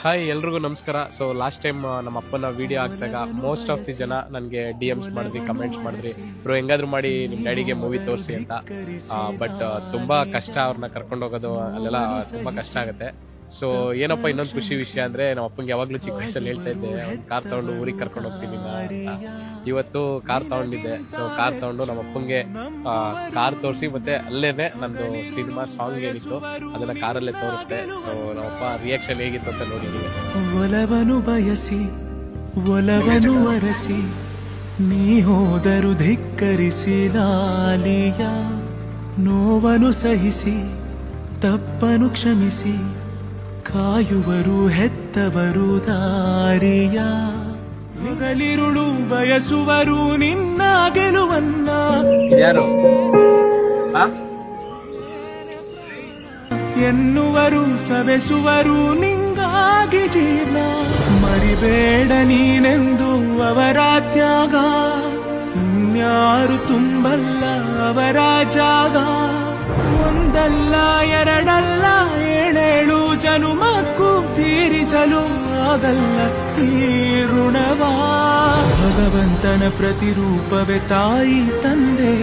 Hi ಎಲ್ರಿಗೂ ನಮಸ್ಕಾರ. So last time ನಮ್ಮ ಅಪ್ಪನ ವಿಡಿಯೋ ಹಾಕಿದಾಗ ಮೋಸ್ಟ್ ಆಫ್ ದಿ ಜನ ನನಗೆ DMs ಮಾಡಿದ್ರಿ, ಕಮೆಂಟ್ಸ್ ಮಾಡಿದ್ರಿ, ಬ್ರೋ ಹೆಂಗಾದ್ರೂ ಮಾಡಿ ನಿಮ್ಮ ಡ್ಯಾಡಿಗೆ ಮೂವಿ ತೋರಿಸಿ ಅಂತ. ಬಟ್ ತುಂಬಾ ಕಷ್ಟ, ಅವ್ರನ್ನ ಕರ್ಕೊಂಡು ಹೋಗೋದು ಅಲ್ಲೆಲ್ಲ ತುಂಬಾ ಕಷ್ಟ ಆಗುತ್ತೆ. ಸೊ ಏನಪ್ಪ ಇನ್ನೊಂದು ಖುಷಿ ವಿಷಯ ಅಂದ್ರೆ, ನಮ್ಮ ಅಪ್ಪಂಗೆ ಯಾವಾಗ್ಲೂ ಚಿಕ್ಕ ವಯಸ್ಸಲ್ಲಿ ಹೇಳ್ತಾ ಇದ್ದೆ, ಒಂದು ಕಾರ್ ತಗೊಂಡು ಊರಿಗೆ ಕರ್ಕೊಂಡು ಹೋಗ್ತೀನಿ ಅಂತ. ಇವತ್ತು ಕಾರ್ ತಗೊಂಡಿದ್ದೆ. ಸೊ ಕಾರ್ ತಗೊಂಡು ನಮ್ಮ ಅಪ್ಪಂಗೆ ಕಾರ್ ತೋರಿಸಿ, ಮತ್ತೆ ಅಲ್ಲೇನೆ ನಂದು ಸಿನಿಮಾ ಸಾಂಗ್ ಏನಿತ್ತು ಅದನ್ನ ಕಾರಲ್ಲೇ ತೋರಿಸ್ದೆ. ಸೊ ನಮ್ಮಪ್ಪ ರಿಯಾಕ್ಷನ್ ಹೇಗಿತ್ತು ಅಂತ ನೋಡಿ. ಒಲವನು ಬಯಸಿ ಒಲವನು ಅರಸಿ ನೀ ಹೋದರು ಧಿಕ್ಕರಿಸಿ ಲಾಲಿಯ, ನೋವನು ಸಹಿಸಿ ತಪ್ಪನು ಕ್ಷಮಿಸಿ ಕಾಯುವರು ಹೆತ್ತವರು ದಾರಿಯ. ಹಗಲಿರುಳು ಬಯಸುವರು ನಿನ್ನ ಗೆಲುವನ್ನ, ಯಾರು ಎನ್ನುವರು ಸವೆಸುವರು ನಿಂಗಾಗಿ ಜೀವನ. ಮರಿಬೇಡ ನೀನೆಂದು ಅವರ ತ್ಯಾಗ, ಇನ್ಯಾರು ತುಂಬಲ್ಲ ಅವರ ಜಾಗ. ಒಂದಲ್ಲ ಎರಡಲ್ಲ ಏಳೇಳು ಜನುಮಕ್ಕೂ ತೀರಿಸಲು ಆಗಲ್ಲ ಈ ಋಣವಾ. ಭಗವಂತನ ಪ್ರತಿರೂಪವೇ ತಾಯಿ ತಂದೆ,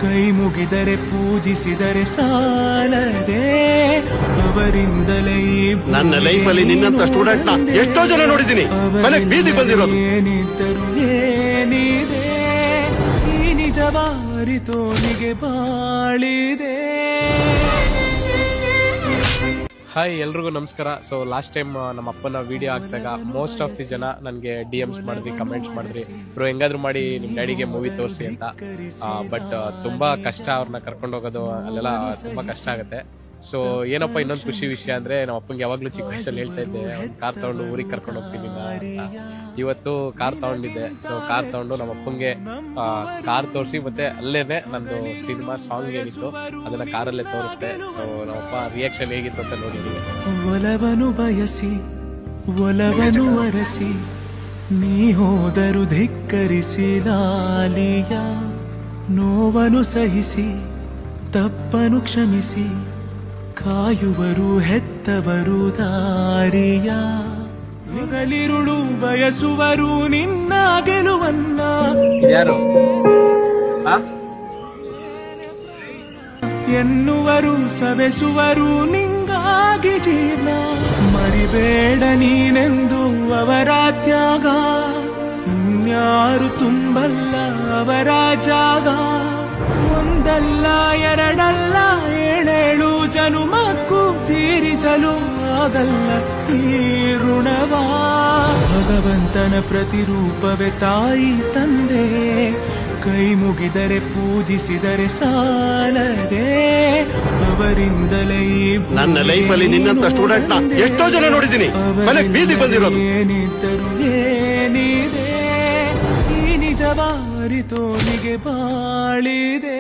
ಕೈ ಮುಗಿದರೆ ಪೂಜಿಸಿದರೆ ಸಾಲದೆ. ಅವರಿಂದಲೇ ನನ್ನ ಲೈಫಲ್ಲಿ ನಿನ್ನಂತ ಸ್ಟೂಡೆಂಟ್ ನ ಎಷ್ಟೋ ಜನ ನೋಡಿದ್ದೀನಿ. ಏನಿದ್ದರು ಏನಿದೆ ಈ ನಿಜವಾರಿತೋನಿಗೆ ಬಾಳಿದೆ. ಹಾಯ್ ಎಲ್ರಿಗೂ ನಮಸ್ಕಾರ. ಸೊ ಲಾಸ್ಟ್ ಟೈಮ್ ನಮ್ಮ ಅಪ್ಪನ ವಿಡಿಯೋ ಹಾಕಿದಾಗ ಮೋಸ್ಟ್ ಆಫ್ ದಿ ಜನ ನನಗೆ DMs ಮಾಡಿದ್ರಿ, ಕಮೆಂಟ್ಸ್ ಮಾಡಿದ್ರಿ, ಬ್ರೋ ಹೆಂಗಾದ್ರೂ ಮಾಡಿ ನಿಮ್ಮ ಡ್ಯಾಡಿಗೆ ಮೂವಿ ತೋರಿಸಿ ಅಂತ. ಬಟ್ ತುಂಬಾ ಕಷ್ಟ, ಅವ್ರನ್ನ ಕರ್ಕೊಂಡು ಹೋಗೋದು ಅಲ್ಲೆಲ್ಲ ತುಂಬಾ ಕಷ್ಟ ಆಗುತ್ತೆ. ಸೊ ಏನಪ್ಪ ಇನ್ನೊಂದು ಖುಷಿ ವಿಷಯ ಅಂದ್ರೆ, ನಮ್ಮ ಅಪ್ಪಂಗೆ ಯಾವಾಗ್ಲೂ ಚಿಕ್ಕ ವಯಸ್ಸಲ್ಲಿ ಹೇಳ್ತಾ ಇದ್ದೆ, ಒಂದು ಕಾರ್ ತಗೊಂಡು ಊರಿಗೆ ಕರ್ಕೊಂಡು ಹೋಗ್ತೀನಿ ಅಂತ. ಇವತ್ತು ಕಾರ್ ತಗೊಂಡಿದ್ದೆ. ಸೊ ಕಾರ್ ತಗೊಂಡು ನಮ್ಮ ಅಪ್ಪಂಗೆ ಕಾರ್ ತೋರಿಸಿ, ಮತ್ತೆ ಅಲ್ಲೇನೆ ನಂದು ಸಿನಿಮಾ ಸಾಂಗ್ ಏನಿತ್ತು ಅದನ್ನ ಕಾರಲ್ಲೇ ತೋರಿಸ್ದೆ. ಸೊ ನಮ್ಮಪ್ಪ ರಿಯಾಕ್ಷನ್ ಹೇಗಿತ್ತು ಅಂತ ನೋಡಿ. ಒಲವನು ಬಯಸಿ ಒಲವನು ಅರಸಿ ನೀ ಹೋದರು ಧಿಕ್ಕರಿಸಿ ಲಾಲಿಯ, ನೋವನು ಸಹಿಸಿ ತಪ್ಪನು ಕ್ಷಮಿಸಿ ಕಾಯುವರು ಹೆತ್ತವರು ದಾರಿಯ. ಹಗಲಿರುಳು ಬಯಸುವರು ನಿನ್ನ ಗೆಲುವನ್ನ, ಯಾರು ಎನ್ನುವರು ಸವೆಸುವರು ನಿಂಗಾಗಿ ಜೀವನ. ಮರಿಬೇಡ ನೀನೆಂದು ಅವರ ತ್ಯಾಗ, ಇನ್ಯಾರು ತುಂಬಲ್ಲ ಅವರ ಜಾಗ. ಒಂದಲ್ಲ ಎರಡಲ್ಲ ಏಳೇಳು ಜನುಮಕ್ಕೂ ತೀರಿಸಲು ಆಗಲ್ಲ ಈ ಋಣವಾ. ಭಗವಂತನ ಪ್ರತಿರೂಪವೇ ತಾಯಿ ತಂದೆ, ಕೈ ಮುಗಿದರೆ ಪೂಜಿಸಿದರೆ ಸಾಲದೆ. ಅವರಿಂದಲೇ ನನ್ನ ಲೈಫಲ್ಲಿ ನಿನ್ನಂತ ಸ್ಟೂಡೆಂಟ್ ನ ಎಷ್ಟೋ ಜನ ನೋಡಿದ್ದೀನಿ. ಏನಿದ್ದರು ಏನಿದೆ ಈ ನಿಜವಾರಿತೋನಿಗೆ ಬಾಳಿದೆ.